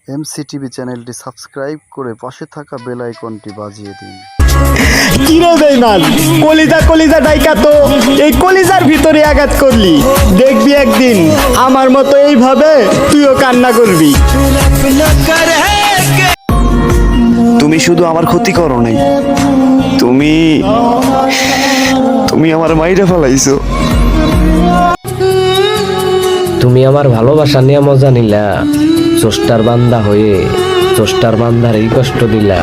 MCTV চ্যানেলটি subscribe করে পাশে থাকা বেল আইকনটি বাজিয়ে দিন। কিরে বেঈমান, কলিজা কলিজা ডাইকা তো এই কলিজার ভিতরে আঘাত করলি। দেখবি একদিন আমার মতো এইভাবে তুইও কান্না করবি। তুমি শুধু আমার ক্ষতি করো নাই, তুমি আমার মাইরা ফেলাইছো। তুমি আমার ভালোবাসা নিয়ে মজা নিলা, চষ্টার বান্দা হয়ে চষ্টার বান্দার এই কষ্ট দিলা।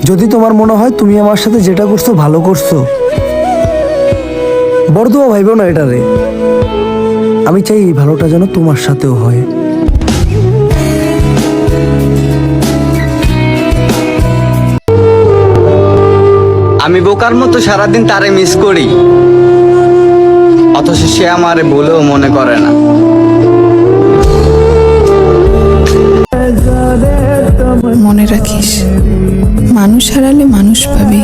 যদি তোমার মনে হয় তুমি আমার সাথে যেটা করছো ভালো করছো, বড়দুয়া ভাইব না এটারে। আমি চাই এই ভালোটা যেন তোমার সাথেও হয়। আমি বোকার মতো সারাদিন তারে মিস করি, অথচ সে আমারে বলেও মনে করে না। মনে রাখিস, মানুষ হারালে মানুষ পাবি,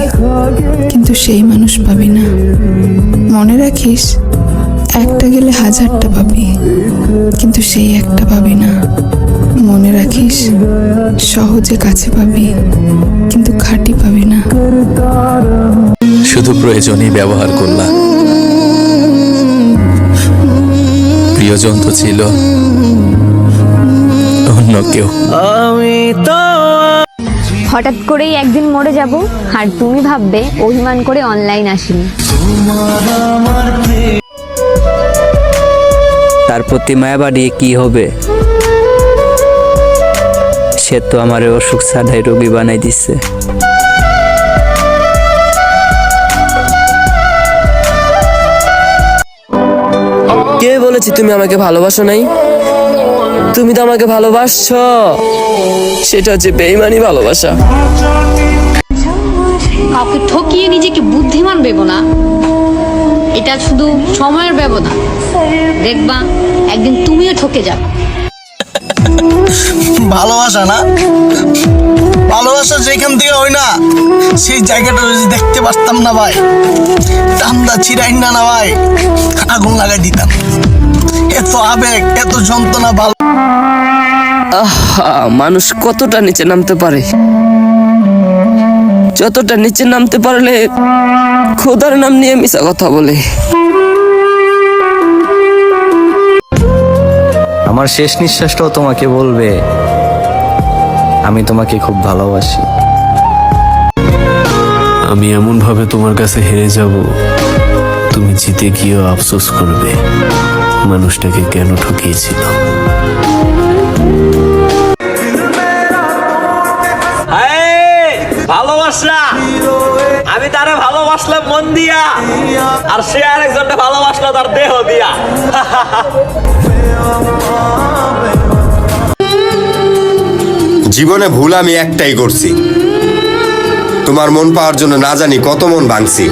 কিন্তু সেই মানুষ পাবি না। মনে রাখিস, একটা গেলে হাজারটা পাবি, কিন্তু সেই একটা পাবি না। মনে রাখিস, সহজে কাছে পাবি, কিন্তু খাঁটি পাবি না। শুধু প্রয়োজনই ব্যবহার করলাম, প্রিয়জন তো ছিল অন্য কেউ। হঠাৎ করেই একদিন মরে যাব, আর তুমি ভাববে অভিমান করে অনলাইন আসিনি। তার প্রতি মায়া বাড়িয়ে কি হবে? সে তো আমার অসুখ সাধাই রোগী বানাই দিচ্ছে। কে বলেছি তুমি আমাকে ভালোবাসো নাই? তুমি তো আমাকে ভালোবাসছো, সেটা হচ্ছে বেঈমানি ভালোবাসা। কাউকে ঠকিয়ে নিজেকে বুদ্ধিমান ভেবো না, এটা শুধু সময়ের ব্যবধান। দেখবা একদিন তুমিও ঠকে যাবে। ভালোবাসা না, ভালোবাসা যেখান থেকে হয় না সেই জায়গাটা যদি দেখতে পারতাম না ভাই, টান্দা ছিড়াই না ভাই, আগুন লাগাই দিতাম। এত আবেগ, এত যন্ত্রণা। ভালো মানুষ কতটা নিচে নামতে পারে, যতটা নিচে নামতে পারলে খোদার নাম নিয়ে মিশা কথা বলে। আমার শেষ নিঃশ্বাসটাও তোমাকে বলবে আমি তোমাকে খুব ভালোবাসি। আমি এমন ভাবে তোমার কাছে হেরে যাব, তুমি জিতে গিয়েও আফসোস করবে মানুষটাকে কেন ঠকিয়েছিল। ভালোবাসা, আমি তারে ভালোবাসলাম মন দিয়া, আর সে আরেকজনকে ভালোবাসলো তার দেহ দিয়া। জীবনে ভুল আমি একটাই করছি, তোমার মন পাওয়ার জন্য না জানি কত মন ভাঙছি।